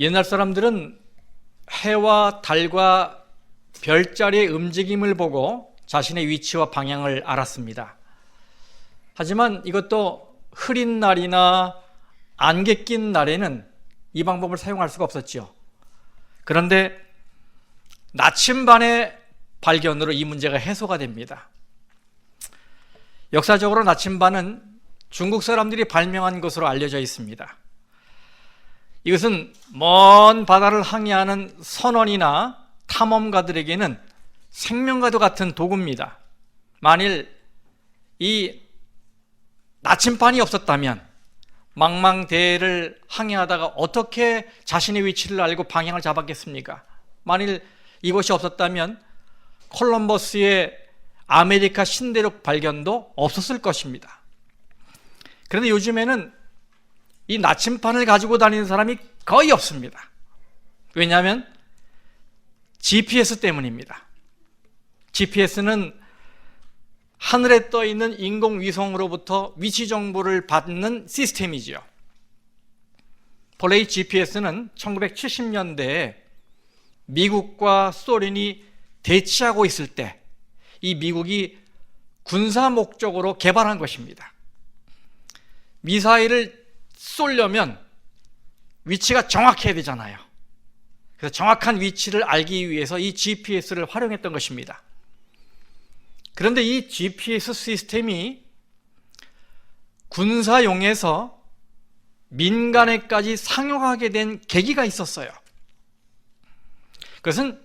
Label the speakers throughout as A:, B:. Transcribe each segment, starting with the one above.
A: 옛날 사람들은 해와 달과 별자리의 움직임을 보고 자신의 위치와 방향을 알았습니다. 하지만 이것도 흐린 날이나 안개 낀 날에는 이 방법을 사용할 수가 없었죠. 그런데 나침반의 발견으로 이 문제가 해소가 됩니다. 역사적으로 나침반은 중국 사람들이 발명한 것으로 알려져 있습니다. 이것은 먼 바다를 항해하는 선원이나 탐험가들에게는 생명과도 같은 도구입니다. 만일 이 나침반이 없었다면 망망대해를 항해하다가 어떻게 자신의 위치를 알고 방향을 잡았겠습니까? 만일 이것이 없었다면 콜럼버스의 아메리카 신대륙 발견도 없었을 것입니다. 그런데 요즘에는 이 나침반을 가지고 다니는 사람이 거의 없습니다. 왜냐하면 GPS 때문입니다. GPS는 하늘에 떠 있는 인공위성으로부터 위치 정보를 받는 시스템이지요. 본래 이 GPS는 1970년대에 미국과 소련이 대치하고 있을 때 이 미국이 군사 목적으로 개발한 것입니다. 미사일을 쏘려면 위치가 정확해야 되잖아요. 그래서 정확한 위치를 알기 위해서 이 GPS를 활용했던 것입니다. 그런데 이 GPS 시스템이 군사용에서 민간에까지 상용하게 된 계기가 있었어요. 그것은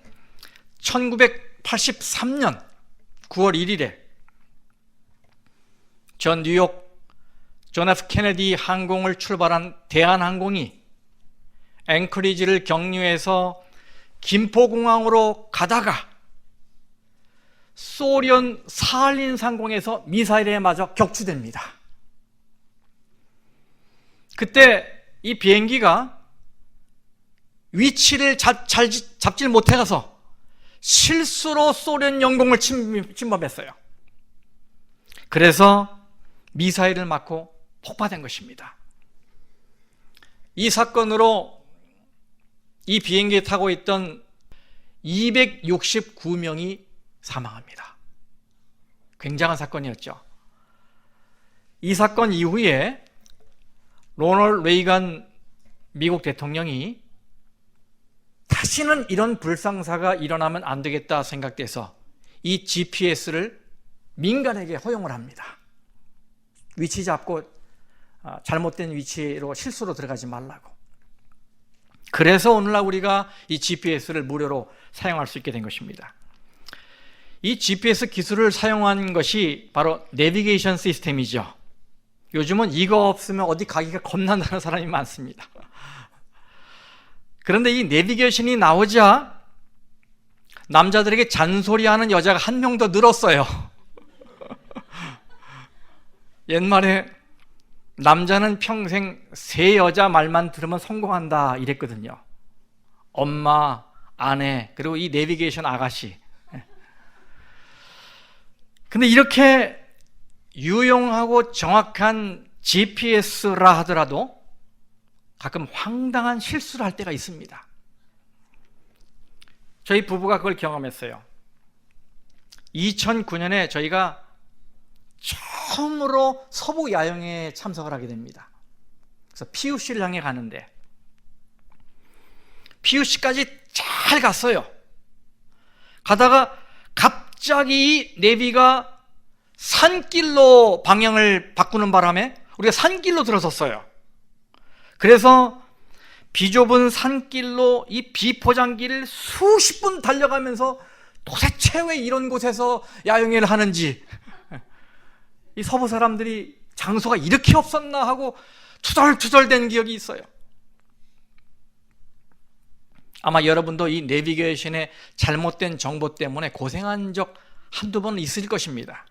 A: 1983년 9월 1일에 전 뉴욕 존 F 케네디 항공을 출발한 대한항공이 앵커리지를 경유해서 김포공항으로 가다가 소련 사할린 상공에서 미사일에 맞아 격추됩니다. 그때 이 비행기가 위치를 잡질 못해가서 실수로 소련 영공을 침범했어요. 그래서 미사일을 맞고 폭파된 것입니다. 이 사건으로 이 비행기에 타고 있던 269명이 사망합니다. 굉장한 사건이었죠. 이 사건 이후에 로널드 레이건 미국 대통령이 다시는 이런 불상사가 일어나면 안 되겠다 생각돼서 이 GPS를 민간에게 허용을 합니다. 위치 잡고 잘못된 위치로 실수로 들어가지 말라고. 그래서 오늘날 우리가 이 GPS를 무료로 사용할 수 있게 된 것입니다. 이 GPS 기술을 사용한 것이 바로 내비게이션 시스템이죠. 요즘은 이거 없으면 어디 가기가 겁난다는 사람이 많습니다. 그런데 이 내비게이션이 나오자 남자들에게 잔소리하는 여자가 한 명 더 늘었어요. 옛말에 남자는 평생 세 여자 말만 들으면 성공한다 이랬거든요. 엄마, 아내, 그리고 이 내비게이션 아가씨. 근데 이렇게 유용하고 정확한 GPS라 하더라도 가끔 황당한 실수를 할 때가 있습니다. 저희 부부가 그걸 경험했어요. 2009년에 저희가 처음으로 서부 야영에 참석을 하게 됩니다. 그래서 PUC를 향해 가는데 PUC까지 잘 갔어요. 가다가 갑자기 내비가 산길로 방향을 바꾸는 바람에 우리가 산길로 들어섰어요. 그래서 비좁은 산길로 이 비포장길을 수십 분 달려가면서 도대체 왜 이런 곳에서 야영회를 하는지, 이 서부 사람들이 장소가 이렇게 없었나 하고 투덜투덜댄 기억이 있어요. 아마 여러분도 이 내비게이션의 잘못된 정보 때문에 고생한 적 한두 번 있을 것입니다.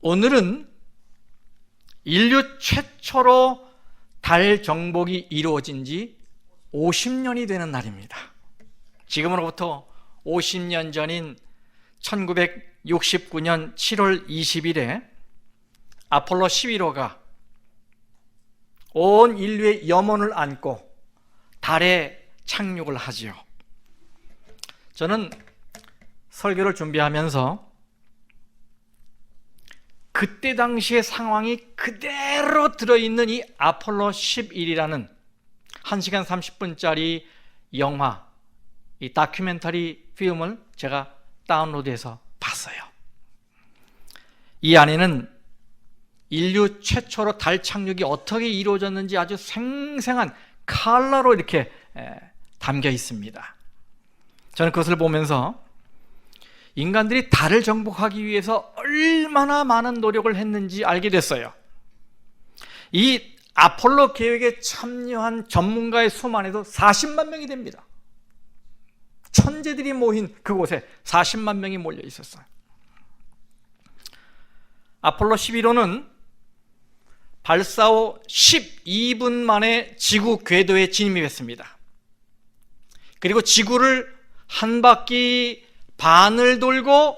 A: 오늘은 인류 최초로 달 정복이 이루어진 지 50년이 되는 날입니다. 지금으로부터 50년 전인 1969년 7월 20일에 아폴로 11호가 온 인류의 염원을 안고 달에 착륙을 하지요. 저는 설교를 준비하면서 그때 당시의 상황이 그대로 들어있는 이 아폴로 11이라는 1시간 30분짜리 영화, 이 다큐멘터리 필름을 제가 다운로드해서 봤어요. 이 안에는 인류 최초로 달 착륙이 어떻게 이루어졌는지 아주 생생한 칼라로 이렇게 담겨 있습니다. 저는 그것을 보면서 인간들이 달을 정복하기 위해서 얼마나 많은 노력을 했는지 알게 됐어요. 이 아폴로 계획에 참여한 전문가의 수만 해도 40만 명이 됩니다. 천재들이 모인 그곳에 40만 명이 몰려 있었어요. 아폴로 11호는 발사 후 12분 만에 지구 궤도에 진입했습니다. 그리고 지구를 한 바퀴 반을 돌고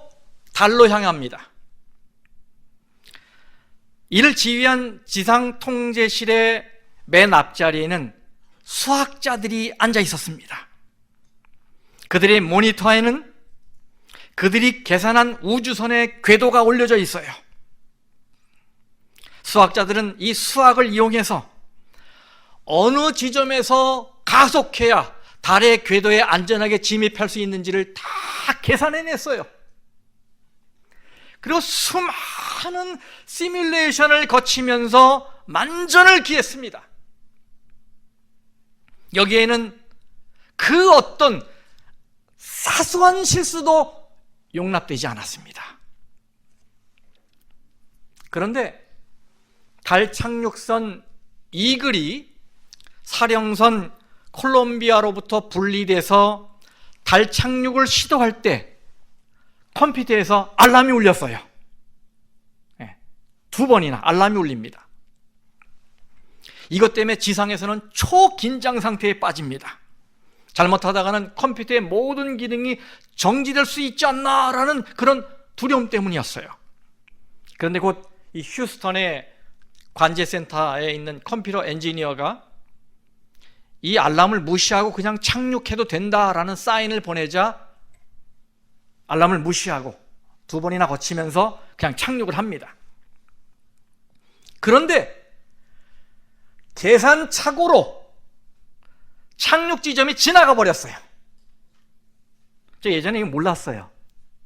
A: 달로 향합니다. 이를 지휘한 지상통제실의 맨 앞자리에는 수학자들이 앉아 있었습니다. 그들의 모니터에는 그들이 계산한 우주선의 궤도가 올려져 있어요. 수학자들은 이 수학을 이용해서 어느 지점에서 가속해야 달의 궤도에 안전하게 진입할 수 있는지를 다 계산해냈어요. 그리고 수많은 시뮬레이션을 거치면서 만전을 기했습니다. 여기에는 그 어떤 사소한 실수도 용납되지 않았습니다. 그런데 달 착륙선 이글이 사령선 콜롬비아로부터 분리돼서 달 착륙을 시도할 때 컴퓨터에서 알람이 울렸어요. 2번이나 알람이 울립니다. 이것 때문에 지상에서는 초긴장 상태에 빠집니다. 잘못하다가는 컴퓨터의 모든 기능이 정지될 수 있지 않나라는 그런 두려움 때문이었어요. 그런데 곧 이 휴스턴의 관제센터에 있는 컴퓨터 엔지니어가 이 알람을 무시하고 그냥 착륙해도 된다라는 사인을 보내자 알람을 무시하고 2번이나 거치면서 그냥 착륙을 합니다. 그런데 계산착오로 착륙 지점이 지나가 버렸어요. 저 예전에 이거 몰랐어요.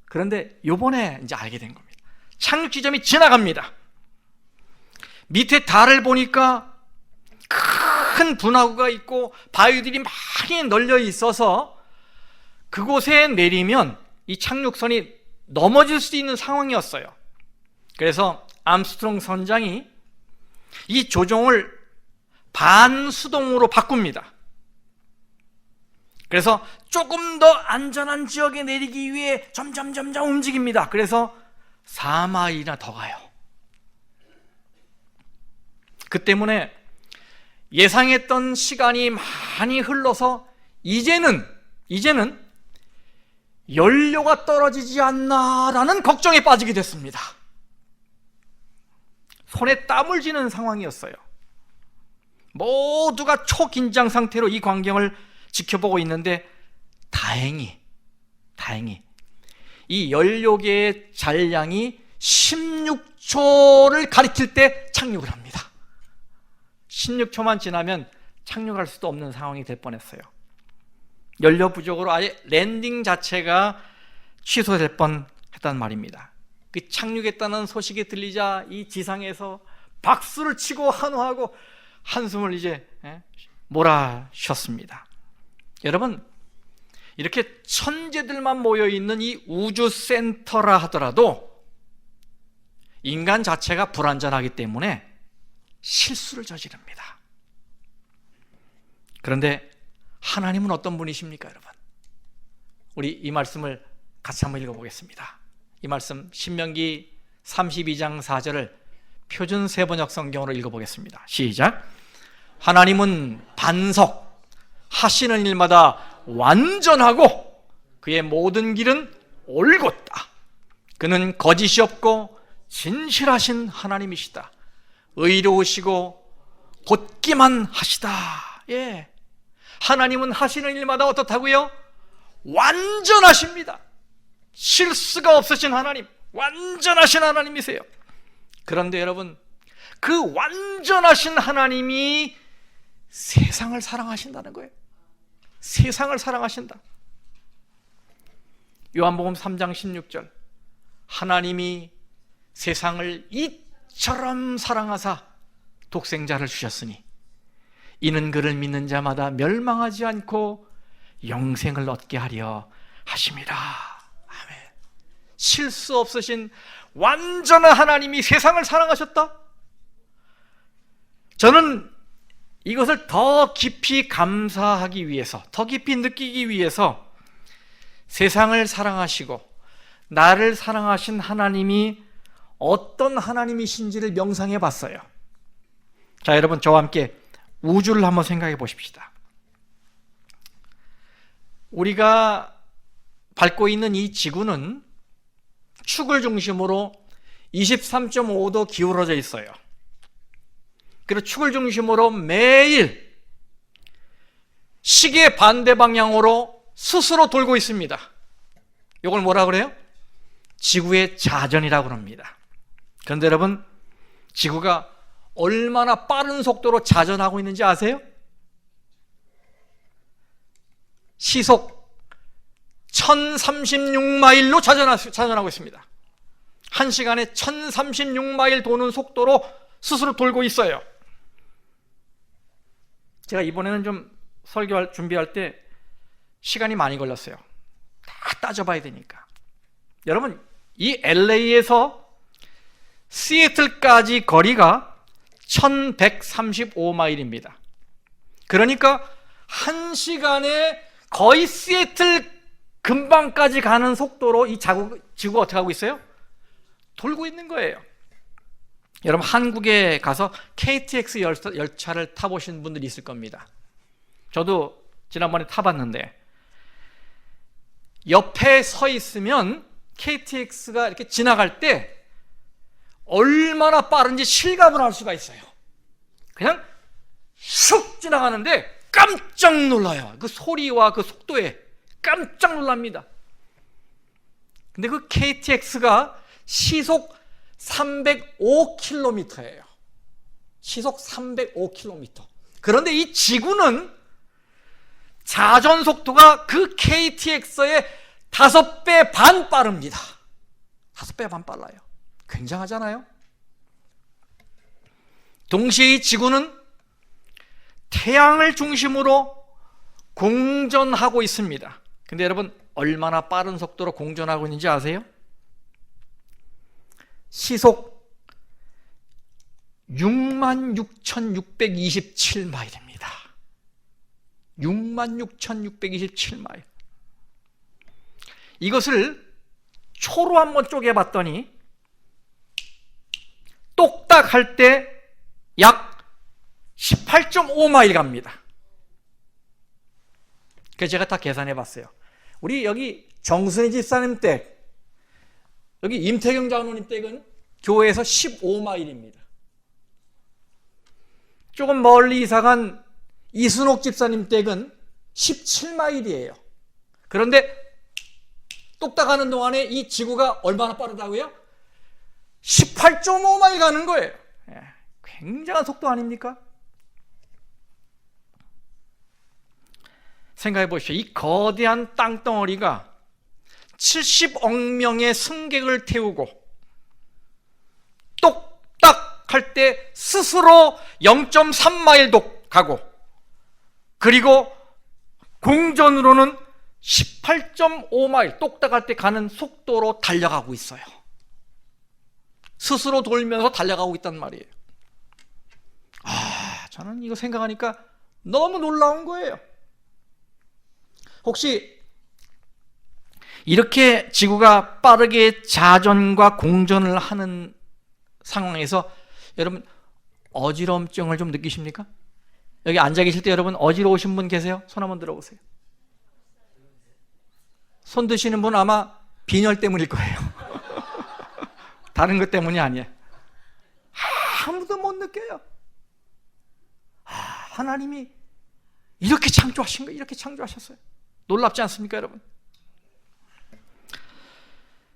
A: 그런데 요번에 이제 알게 된 겁니다. 착륙 지점이 지나갑니다. 밑에 달을 보니까 큰 분화구가 있고 바위들이 많이 널려 있어서 그곳에 내리면 이 착륙선이 넘어질 수 있는 상황이었어요. 그래서 암스트롱 선장이 이 조종을 반수동으로 바꿉니다. 그래서 조금 더 안전한 지역에 내리기 위해 점점 움직입니다. 그래서 4마일이나 더 가요. 그 때문에 예상했던 시간이 많이 흘러서 이제는 연료가 떨어지지 않나라는 걱정에 빠지게 됐습니다. 손에 땀을 쥐는 상황이었어요. 모두가 초긴장 상태로 이 광경을 지켜보고 있는데 다행히 이 연료계의 잔량이 16초를 가리킬 때 착륙을 합니다. 16초만 지나면 착륙할 수도 없는 상황이 될 뻔했어요. 연료 부족으로 아예 랜딩 자체가 취소될 뻔했단 말입니다. 그 착륙했다는 소식이 들리자 이 지상에서 박수를 치고 환호하고 한숨을 이제 몰아쉬었습니다. 여러분, 이렇게 천재들만 모여있는 이 우주센터라 하더라도 인간 자체가 불완전하기 때문에 실수를 저지릅니다. 그런데 하나님은 어떤 분이십니까, 여러분? 우리 이 말씀을 같이 한번 읽어보겠습니다. 이 말씀 신명기 32장 4절을 표준 세번역 성경으로 읽어보겠습니다. 시작. 하나님은 반석, 하시는 일마다 완전하고 그의 모든 길은 올곧다. 그는 거짓이 없고 진실하신 하나님이시다. 의로우시고 곧기만 하시다. 예. 하나님은 하시는 일마다 어떻다고요? 완전하십니다. 실수가 없으신 하나님, 완전하신 하나님이세요. 그런데 여러분, 그 완전하신 하나님이 세상을 사랑하신다는 거예요. 세상을 사랑하신다. 요한복음 3장 16절, 하나님이 세상을 이처럼 사랑하사 독생자를 주셨으니 이는 그를 믿는 자마다 멸망하지 않고 영생을 얻게 하려 하심이라. 아멘. 실수 없으신 완전한 하나님이 세상을 사랑하셨다? 저는 이것을 더 깊이 감사하기 위해서, 더 깊이 느끼기 위해서 세상을 사랑하시고 나를 사랑하신 하나님이 어떤 하나님이신지를 명상해 봤어요. 자, 여러분, 저와 함께 우주를 한번 생각해 보십시다. 우리가 밟고 있는 이 지구는 축을 중심으로 23.5도 기울어져 있어요. 그리고 축을 중심으로 매일 시계 반대 방향으로 스스로 돌고 있습니다. 이걸 뭐라 그래요? 지구의 자전이라고 합니다. 그런데 여러분, 지구가 얼마나 빠른 속도로 자전하고 있는지 아세요? 시속 1036마일로 자전하고 있습니다. 1시간에 1036마일 도는 속도로 스스로 돌고 있어요. 제가 이번에는 좀 준비할 때 시간이 많이 걸렸어요. 다 따져봐야 되니까. 여러분, 이 LA에서 시애틀까지 거리가 1135마일입니다. 그러니까 1시간에 거의 시애틀 근방까지 가는 속도로 이 지구가 어떻게 하고 있어요? 돌고 있는 거예요. 여러분, 한국에 가서 KTX 열차를 타보신 분들이 있을 겁니다. 저도 지난번에 타봤는데 옆에 서 있으면 KTX가 이렇게 지나갈 때 얼마나 빠른지 실감을 할 수가 있어요. 그냥 슉 지나가는데 깜짝 놀라요. 그 소리와 그 속도에 깜짝 놀랍니다. 근데 그 KTX가 시속 305km예요. 시속 305km. 그런데 이 지구는 자전 속도가 그 KTX의 5배 반 빠릅니다. 5배 반 빨라요. 굉장하잖아요. 동시에 이 지구는 태양을 중심으로 공전하고 있습니다. 근데 여러분, 얼마나 빠른 속도로 공전하고 있는지 아세요? 시속 66,627마일입니다. 66,627마일. 이것을 초로 한번 쪼개봤더니 똑딱 할 때 약 18.5마일 갑니다. 그래서 제가 다 계산해 봤어요. 우리 여기 정순희 집사님 댁, 여기 임태경 장로님 댁은 교회에서 15마일입니다. 조금 멀리 이사간 이순옥 집사님 댁은 17마일이에요. 그런데 똑딱 하는 동안에 이 지구가 얼마나 빠르다고요? 18.5마일 가는 거예요. 굉장한 속도 아닙니까? 생각해 보십시오. 이 거대한 땅덩어리가 70억 명의 승객을 태우고 똑딱 할 때 스스로 0.3마일도 가고, 그리고 공전으로는 18.5마일 똑딱 할 때 가는 속도로 달려가고 있어요. 스스로 돌면서 달려가고 있단 말이에요. 저는 이거 생각하니까 너무 놀라운 거예요. 혹시 이렇게 지구가 빠르게 자전과 공전을 하는 상황에서 여러분 어지러움증을 좀 느끼십니까? 여기 앉아 계실 때 여러분 어지러우신 분 계세요? 손 한번 들어보세요. 손 드시는 분 아마 빈혈 때문일 거예요. 다른 것 때문이 아니에요. 아무도 못 느껴요. 하나님이 이렇게 창조하신 거예요. 이렇게 창조하셨어요. 놀랍지 않습니까, 여러분?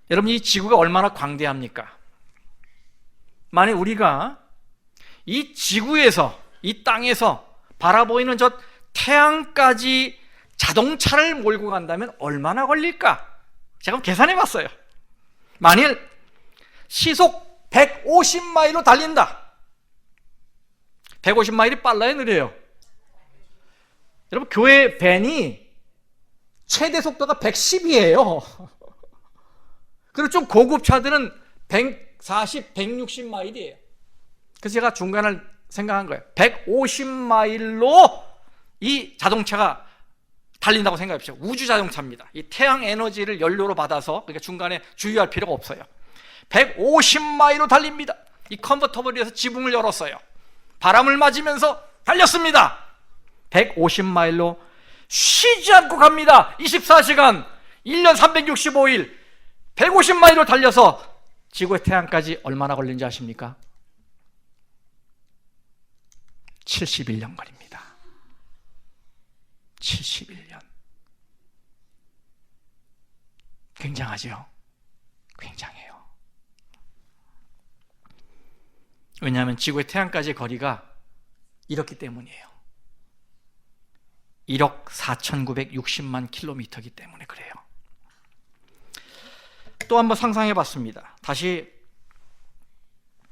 A: 여러분, 이 지구가 얼마나 광대합니까? 만약 우리가 이 지구에서, 이 땅에서 바라보이는 저 태양까지 자동차를 몰고 간다면 얼마나 걸릴까? 제가 계산해 봤어요. 만일 시속 150마일로 달린다. 150마일이 빨라요, 느려요? 여러분, 교회 밴이 최대 속도가 110이에요. 그리고 좀 고급 차들은 140, 160마일이에요. 그래서 제가 중간을 생각한 거예요. 150마일로 이 자동차가 달린다고 생각해보세요. 우주 자동차입니다. 이 태양 에너지를 연료로 받아서, 그러니까 중간에 주유할 필요가 없어요. 150마일로 달립니다. 이 컨버터블에서 지붕을 열었어요. 바람을 맞으면서 달렸습니다. 150마일로 쉬지 않고 갑니다. 24시간, 1년 365일 150마일로 달려서 지구의 태양까지 얼마나 걸린지 아십니까? 71년 걸립니다. 71년. 굉장하죠? 굉장해요. 왜냐하면 지구의 태양까지의 거리가 이렇기 때문이에요. 1억 4,960만 킬로미터이기 때문에 그래요. 또 한번 상상해 봤습니다. 다시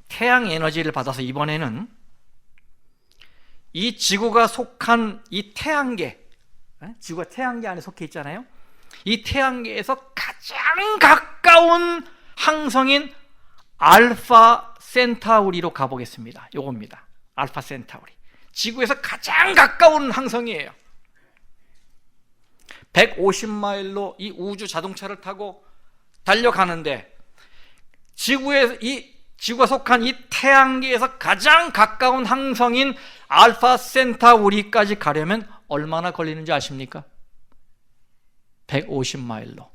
A: 태양 에너지를 받아서 이번에는 이 지구가 속한 이 태양계, 지구가 태양계 안에 속해 있잖아요. 이 태양계에서 가장 가까운 항성인 알파 센타우리로 가보겠습니다. 요겁니다. 알파 센타우리. 지구에서 가장 가까운 항성이에요. 150마일로 이 우주 자동차를 타고 달려가는데 지구가 속한 이 태양계에서 가장 가까운 항성인 알파 센타우리까지 가려면 얼마나 걸리는지 아십니까? 150마일로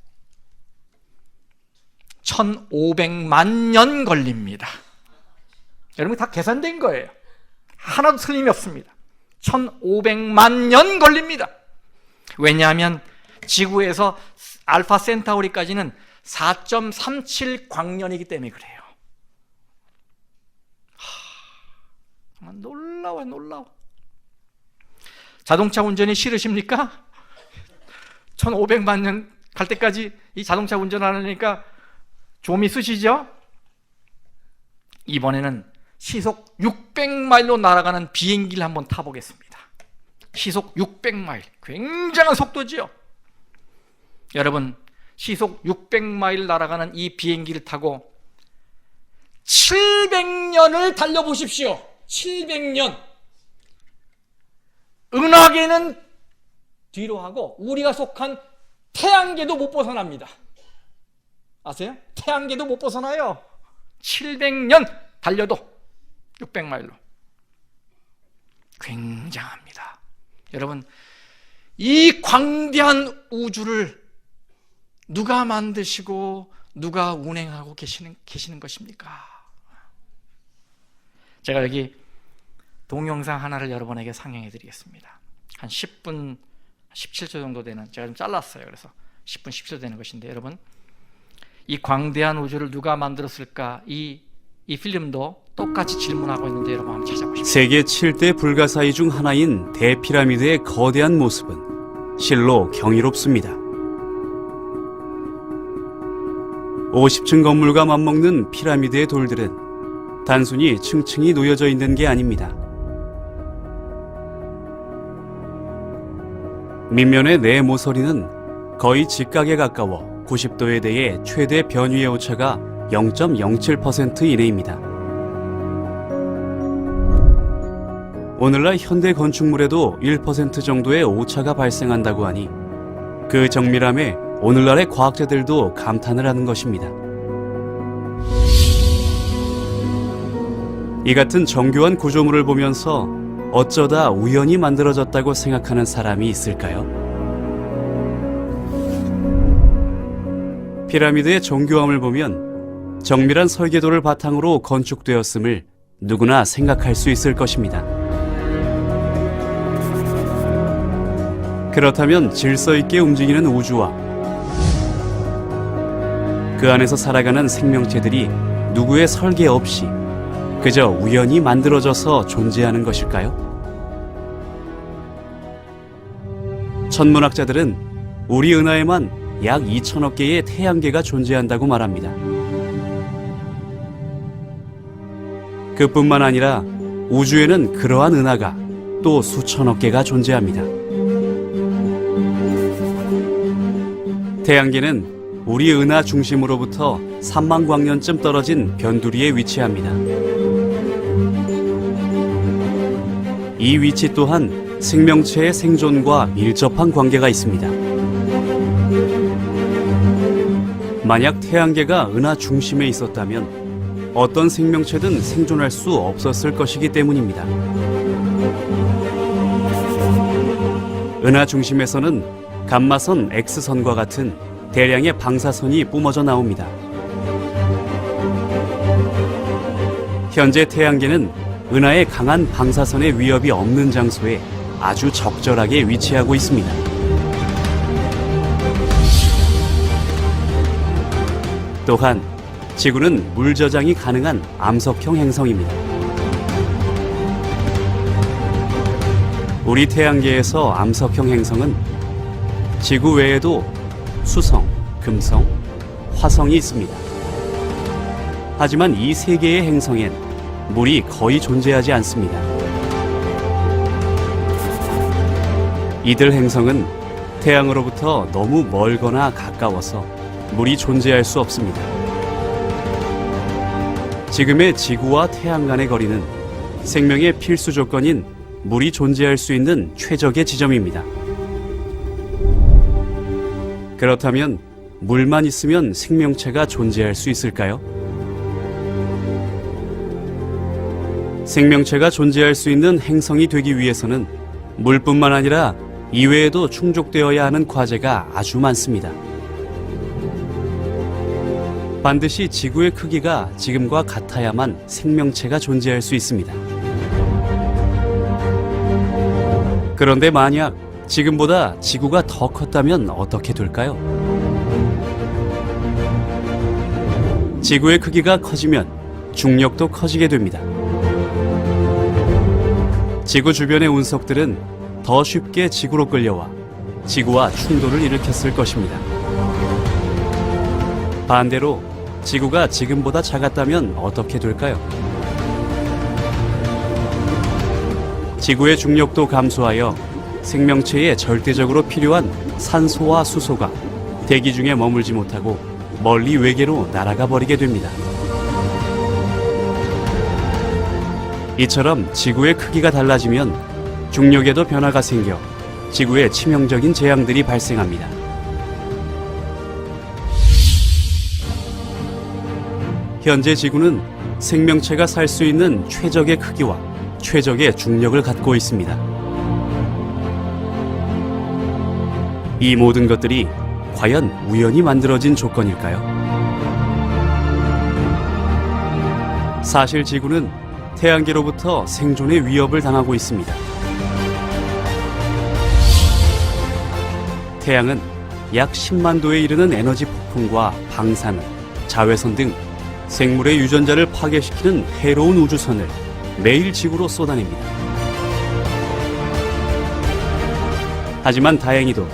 A: 1,500만 년 걸립니다. 여러분, 다 계산된 거예요. 하나도 틀림이 없습니다. 1,500만 년 걸립니다. 왜냐하면 지구에서 알파 센타우리까지는 4.37 광년이기 때문에 그래요. 정말 놀라워요, 놀라워. 자동차 운전이 싫으십니까? 1,500만 년 갈 때까지 이 자동차 운전하려니까 좀이 쓰시죠? 이번에는 시속 600마일로 날아가는 비행기를 한번 타보겠습니다. 시속 600마일. 굉장한 속도지요? 여러분, 시속 600마일 날아가는 이 비행기를 타고 700년을 달려보십시오. 700년. 은하계는 뒤로 하고 우리가 속한 태양계도 못 벗어납니다. 아세요? 태양계도 못 벗어나요. 700년 달려도 600마일로. 굉장합니다. 여러분, 이 광대한 우주를 누가 만드시고 누가 운행하고 계시는 것입니까? 제가 여기 동영상 하나를 여러분에게 상영해 드리겠습니다. 한 10분 17초 정도 되는, 제가 좀 잘랐어요. 그래서 10분 17초 되는 것인데, 여러분, 이 광대한 우주를 누가 만들었을까? 이 필름도 똑같이 질문하고 있는데 여러분 한번 찾아보십시오.
B: 세계 7대 불가사의 중 하나인 대피라미드의 거대한 모습은 실로 경이롭습니다. 50층 건물과 맞먹는 피라미드의 돌들은 단순히 층층이 놓여져 있는 게 아닙니다. 밑면의 네 모서리는 거의 직각에 가까워 90도에 대해 최대 변위의 오차가 0.07% 이내입니다. 오늘날 현대 건축물에도 1% 정도의 오차가 발생한다고 하니 그 정밀함에 오늘날의 과학자들도 감탄을 하는 것입니다. 이 같은 정교한 구조물을 보면서 어쩌다 우연히 만들어졌다고 생각하는 사람이 있을까요? 피라미드의 정교함을 보면 정밀한 설계도를 바탕으로 건축되었음을 누구나 생각할 수 있을 것입니다. 그렇다면 질서 있게 움직이는 우주와 그 안에서 살아가는 생명체들이 누구의 설계 없이 그저 우연히 만들어져서 존재하는 것일까요? 천문학자들은 우리 은하에만 약 2천억 개의 태양계가 존재한다고 말합니다. 그뿐만 아니라 우주에는 그러한 은하가 또 수천억 개가 존재합니다. 태양계는 우리 은하 중심으로부터 3만 광년쯤 떨어진 변두리에 위치합니다. 이 위치 또한 생명체의 생존과 밀접한 관계가 있습니다. 만약 태양계가 은하 중심에 있었다면 어떤 생명체든 생존할 수 없었을 것이기 때문입니다. 은하 중심에서는 감마선 X선과 같은 대량의 방사선이 뿜어져 나옵니다. 현재 태양계는 은하의 강한 방사선의 위협이 없는 장소에 아주 적절하게 위치하고 있습니다. 또한 지구는 물 저장이 가능한 암석형 행성입니다. 우리 태양계에서 암석형 행성은 지구 외에도 수성, 금성, 화성이 있습니다. 하지만 이 세 개의 행성엔 물이 거의 존재하지 않습니다. 이들 행성은 태양으로부터 너무 멀거나 가까워서 물이 존재할 수 없습니다. 지금의 지구와 태양 간의 거리는 생명의 필수 조건인 물이 존재할 수 있는 최적의 지점입니다. 그렇다면 물만 있으면 생명체가 존재할 수 있을까요? 생명체가 존재할 수 있는 행성이 되기 위해서는 물뿐만 아니라 이외에도 충족되어야 하는 과제가 아주 많습니다. 반드시 지구의 크기가 지금과 같아야만 생명체가 존재할 수 있습니다. 그런데 만약 지금보다 지구가 더 컸다면 어떻게 될까요? 지구의 크기가 커지면 중력도 커지게 됩니다. 지구 주변의 운석들은 더 쉽게 지구로 끌려와 지구와 충돌을 일으켰을 것입니다. 반대로 지구가 지금보다 작았다면 어떻게 될까요? 지구의 중력도 감소하여 생명체에 절대적으로 필요한 산소와 수소가 대기 중에 머물지 못하고 멀리 외계로 날아가 버리게 됩니다. 이처럼 지구의 크기가 달라지면 중력에도 변화가 생겨 지구에 치명적인 재앙들이 발생합니다. 현재 지구는 생명체가 살 수 있는 최적의 크기와 최적의 중력을 갖고 있습니다. 이 모든 것들이 과연 우연히 만들어진 조건일까요? 사실 지구는 태양계로부터 생존의 위협을 당하고 있습니다. 태양은 약 10만 도에 이르는 에너지 폭풍과 방사능, 자외선 등 생물의 유전자를 파괴시키는 해로운 우주선을 매일 지구로 쏟아냅니다. 하지만 다행히도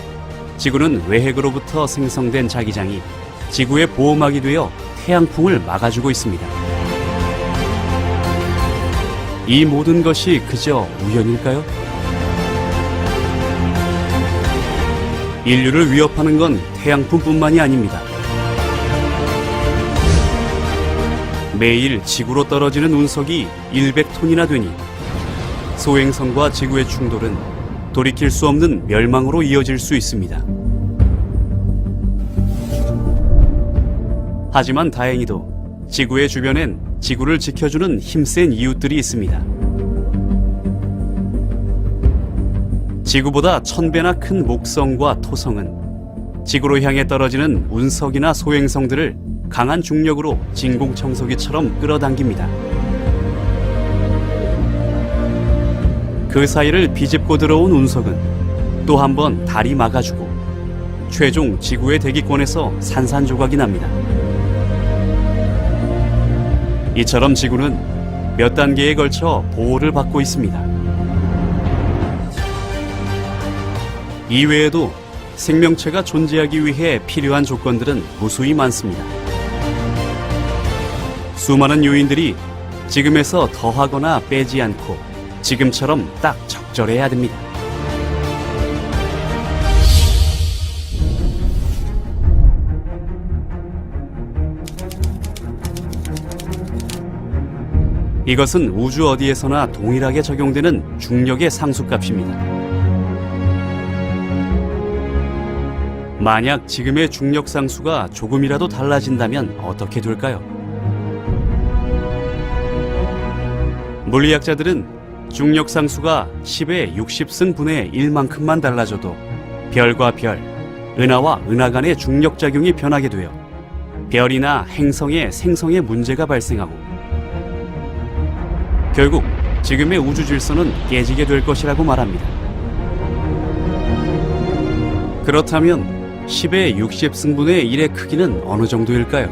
B: 지구는 외핵으로부터 생성된 자기장이 지구의 보호막이 되어 태양풍을 막아주고 있습니다. 이 모든 것이 그저 우연일까요? 인류를 위협하는 건 태양풍뿐만이 아닙니다. 매일 지구로 떨어지는 운석이 100톤이나 되니 소행성과 지구의 충돌은 돌이킬 수 없는 멸망으로 이어질 수 있습니다. 하지만 다행히도 지구의 주변엔 지구를 지켜주는 힘센 이웃들이 있습니다. 지구보다 1000배나 큰 목성과 토성은 지구로 향해 떨어지는 운석이나 소행성들을 강한 중력으로 진공청소기처럼 끌어당깁니다. 그 사이를 비집고 들어온 운석은 또 한 번 달이 막아주고 최종 지구의 대기권에서 산산조각이 납니다. 이처럼 지구는 몇 단계에 걸쳐 보호를 받고 있습니다. 이외에도 생명체가 존재하기 위해 필요한 조건들은 무수히 많습니다. 수많은 요인들이 지금에서 더하거나 빼지 않고 지금처럼 딱 적절해야 됩니다. 이것은 우주 어디에서나 동일하게 적용되는 중력의 상수값입니다. 만약 지금의 중력 상수가 조금이라도 달라진다면 어떻게 될까요? 물리학자들은 중력 상수가 10의 60승분의 1만큼만 달라져도 별과 별, 은하와 은하 간의 중력 작용이 변하게 되어 별이나 행성의 생성에 문제가 발생하고 결국 지금의 우주 질서는 깨지게 될 것이라고 말합니다. 그렇다면 10의 60승분의 1의 크기는 어느 정도일까요?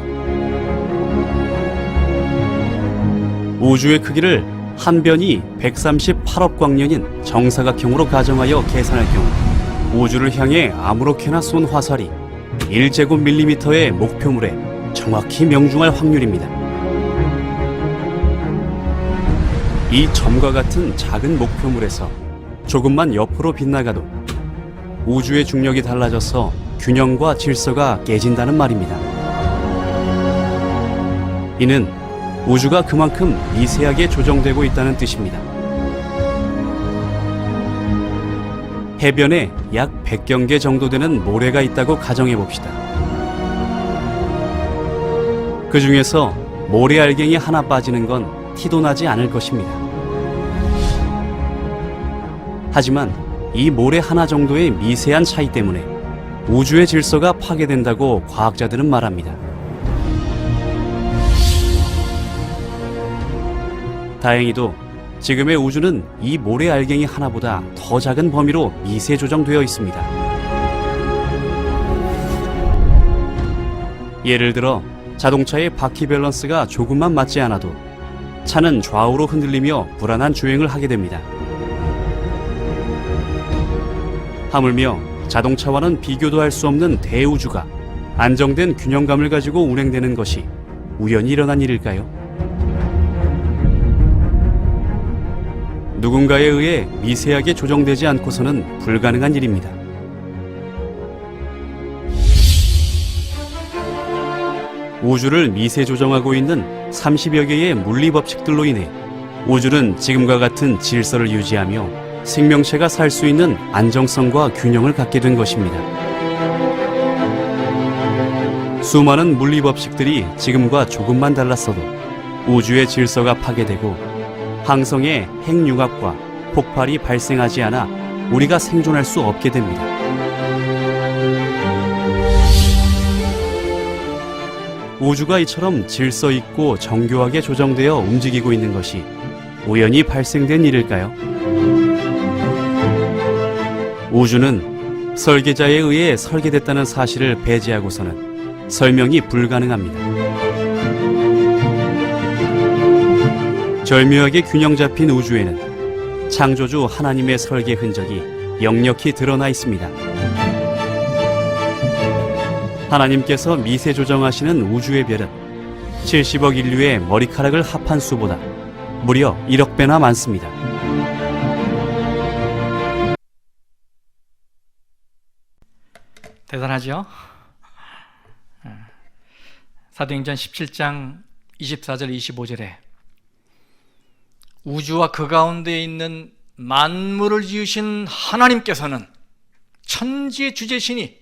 B: 우주의 크기를 한 변이 138억 광년인 정사각형으로 가정하여 계산할 경우 우주를 향해 아무렇게나 쏜 화살이 1제곱밀리미터의 목표물에 정확히 명중할 확률입니다. 이 점과 같은 작은 목표물에서 조금만 옆으로 빗나가도 우주의 중력이 달라져서 균형과 질서가 깨진다는 말입니다. 이는 우주가 그만큼 미세하게 조정되고 있다는 뜻입니다. 해변에 약 100경계 정도 되는 모래가 있다고 가정해 봅시다. 그 중에서 모래 알갱이 하나 빠지는 건 티도 나지 않을 것입니다. 하지만 이 모래 하나 정도의 미세한 차이 때문에 우주의 질서가 파괴된다고 과학자들은 말합니다. 다행히도 지금의 우주는 이 모래 알갱이 하나보다 더 작은 범위로 미세 조정되어 있습니다. 예를 들어 자동차의 바퀴 밸런스가 조금만 맞지 않아도 차는 좌우로 흔들리며 불안한 주행을 하게 됩니다. 하물며 자동차와는 비교도 할 수 없는 대우주가 안정된 균형감을 가지고 운행되는 것이 우연히 일어난 일일까요? 누군가에 의해 미세하게 조정되지 않고서는 불가능한 일입니다. 우주를 미세 조정하고 있는 30여 개의 물리 법칙들로 인해 우주는 지금과 같은 질서를 유지하며 생명체가 살 수 있는 안정성과 균형을 갖게 된 것입니다. 수많은 물리 법칙들이 지금과 조금만 달랐어도 우주의 질서가 파괴되고 항성의 핵융합과 폭발이 발생하지 않아 우리가 생존할 수 없게 됩니다. 우주가 이처럼 질서 있고 정교하게 조정되어 움직이고 있는 것이 우연히 발생된 일일까요? 우주는 설계자에 의해 설계됐다는 사실을 배제하고서는 설명이 불가능합니다. 절묘하게 균형 잡힌 우주에는 창조주 하나님의 설계 흔적이 역력히 드러나 있습니다. 하나님께서 미세 조정하시는 우주의 별은 70억 인류의 머리카락을 합한 수보다 무려 1억 배나 많습니다.
A: 대단하죠? 사도행전 17장 24절 25절에 우주와 그 가운데 있는 만물을 지으신 하나님께서는 천지의 주제시니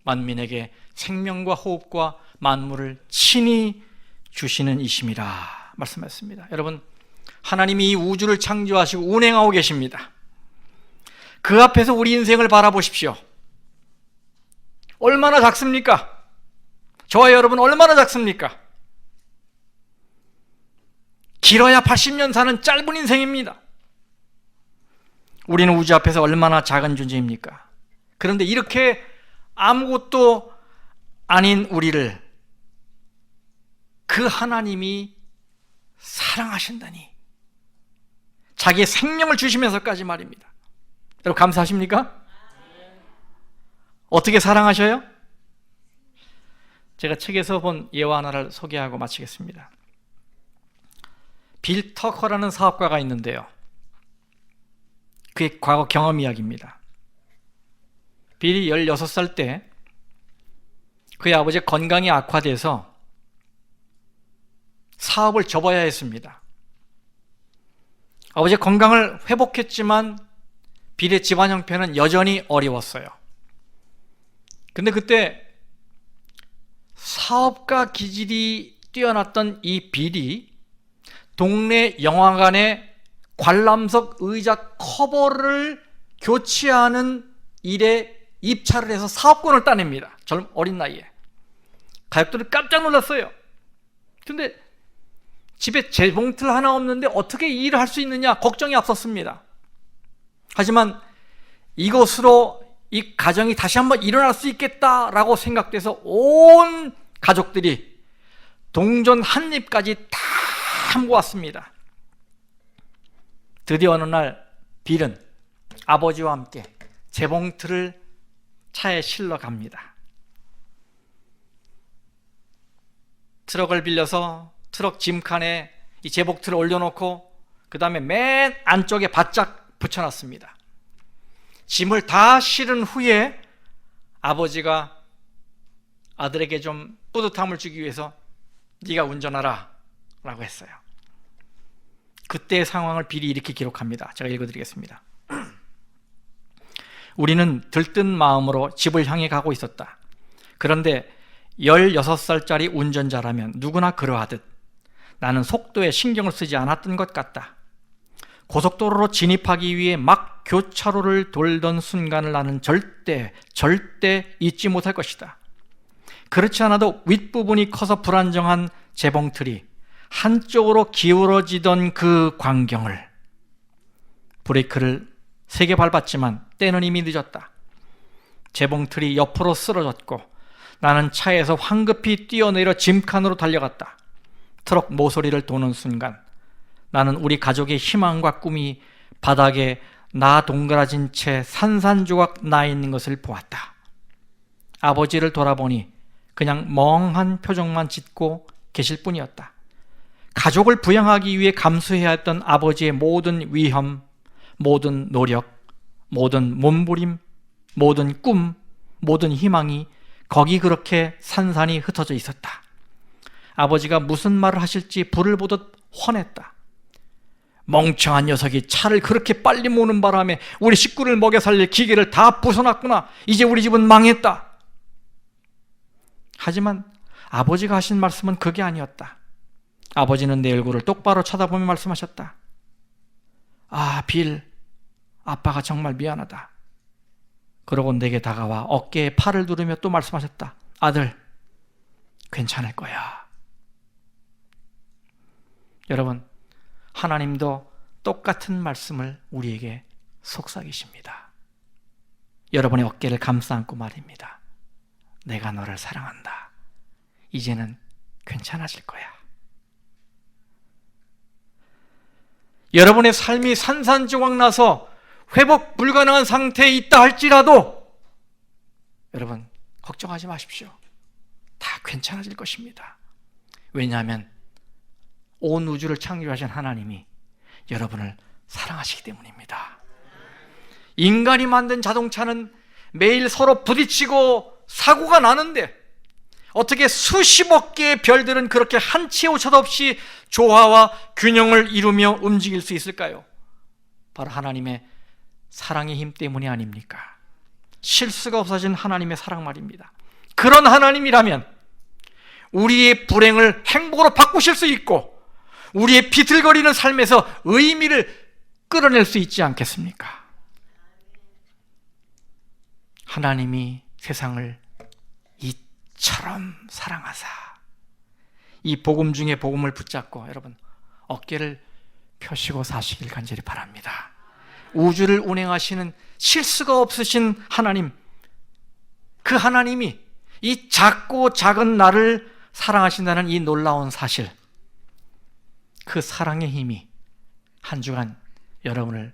A: 만민에게 생명과 호흡과 만물을 친히 주시는 이심이라 말씀하셨습니다. 여러분, 하나님이 이 우주를 창조하시고 운행하고 계십니다. 그 앞에서 우리 인생을 바라보십시오. 얼마나 작습니까? 저와 여러분 얼마나 작습니까? 길어야 80년 사는 짧은 인생입니다. 우리는 우주 앞에서 얼마나 작은 존재입니까? 그런데 이렇게 아무것도 아닌 우리를 그 하나님이 사랑하신다니, 자기의 생명을 주시면서까지 말입니다. 여러분 감사하십니까? 어떻게 사랑하셔요? 제가 책에서 본 예화 하나를 소개하고 마치겠습니다. 빌 터커라는 사업가가 있는데요, 그의 과거 경험 이야기입니다. 빌이 16살 때 그의 아버지의 건강이 악화돼서 사업을 접어야 했습니다. 아버지의 건강을 회복했지만 빌의 집안 형편은 여전히 어려웠어요. 근데 그때 사업가 기질이 뛰어났던 이 빌이 동네 영화관에 관람석 의자 커버를 교체하는 일에 입찰을 해서 사업권을 따냅니다. 어린 나이에. 가족들이 깜짝 놀랐어요. 근데 집에 재봉틀 하나 없는데 어떻게 이 일을 할 수 있느냐 걱정이 앞섰습니다. 하지만 이것으로 이 가정이 다시 한번 일어날 수 있겠다라고 생각돼서 온 가족들이 동전 한 입까지 다 모았습니다. 드디어 어느 날 빌은 아버지와 함께 재봉틀을 차에 실러 갑니다. 트럭을 빌려서 트럭 짐칸에 이 재봉틀을 올려놓고 그 다음에 맨 안쪽에 바짝 붙여놨습니다. 짐을 다 실은 후에 아버지가 아들에게 좀 뿌듯함을 주기 위해서 네가 운전하라 라고 했어요. 그때의 상황을 빌이 이렇게 기록합니다. 제가 읽어드리겠습니다. 우리는 들뜬 마음으로 집을 향해 가고 있었다. 그런데 16살짜리 운전자라면 누구나 그러하듯 나는 속도에 신경을 쓰지 않았던 것 같다. 고속도로로 진입하기 위해 막 교차로를 돌던 순간을 나는 절대 잊지 못할 것이다. 그렇지 않아도 윗부분이 커서 불안정한 재봉틀이 한쪽으로 기울어지던 그 광경을, 브레이크를 세게 밟았지만 때는 이미 늦었다. 재봉틀이 옆으로 쓰러졌고 나는 차에서 황급히 뛰어내려 짐칸으로 달려갔다. 트럭 모서리를 도는 순간 나는 우리 가족의 희망과 꿈이 바닥에 나 동그라진 채 산산조각 나 있는 것을 보았다. 아버지를 돌아보니 그냥 멍한 표정만 짓고 계실 뿐이었다. 가족을 부양하기 위해 감수해야 했던 아버지의 모든 위험, 모든 노력, 모든 몸부림, 모든 꿈, 모든 희망이 거기 그렇게 산산이 흩어져 있었다. 아버지가 무슨 말을 하실지 불을 보듯 훤했다. 멍청한 녀석이 차를 그렇게 빨리 모는 바람에 우리 식구를 먹여 살릴 기계를 다 부숴놨구나. 이제 우리 집은 망했다. 하지만 아버지가 하신 말씀은 그게 아니었다. 아버지는 내 얼굴을 똑바로 쳐다보며 말씀하셨다. 아, 빌, 아빠가 정말 미안하다. 그러고 내게 다가와 어깨에 팔을 두르며 또 말씀하셨다. 아들, 괜찮을 거야. 여러분, 하나님도 똑같은 말씀을 우리에게 속삭이십니다. 여러분의 어깨를 감싸 안고 말입니다. 내가 너를 사랑한다. 이제는 괜찮아질 거야. 여러분의 삶이 산산조각 나서 회복 불가능한 상태에 있다 할지라도 여러분 걱정하지 마십시오. 다 괜찮아질 것입니다. 왜냐하면 온 우주를 창조하신 하나님이 여러분을 사랑하시기 때문입니다. 인간이 만든 자동차는 매일 서로 부딪히고 사고가 나는데 어떻게 수십억 개의 별들은 그렇게 한치의 오차도 없이 조화와 균형을 이루며 움직일 수 있을까요? 바로 하나님의 사랑의 힘 때문이 아닙니까? 실수가 없어진 하나님의 사랑 말입니다. 그런 하나님이라면 우리의 불행을 행복으로 바꾸실 수 있고 우리의 비틀거리는 삶에서 의미를 끌어낼 수 있지 않겠습니까? 하나님이 세상을 이처럼 사랑하사, 이 복음 중에 복음을 붙잡고 여러분 어깨를 펴시고 사시길 간절히 바랍니다. 우주를 운행하시는 실수가 없으신 하나님, 그 하나님이 이 작고 작은 나를 사랑하신다는 이 놀라운 사실, 그 사랑의 힘이 한 주간 여러분을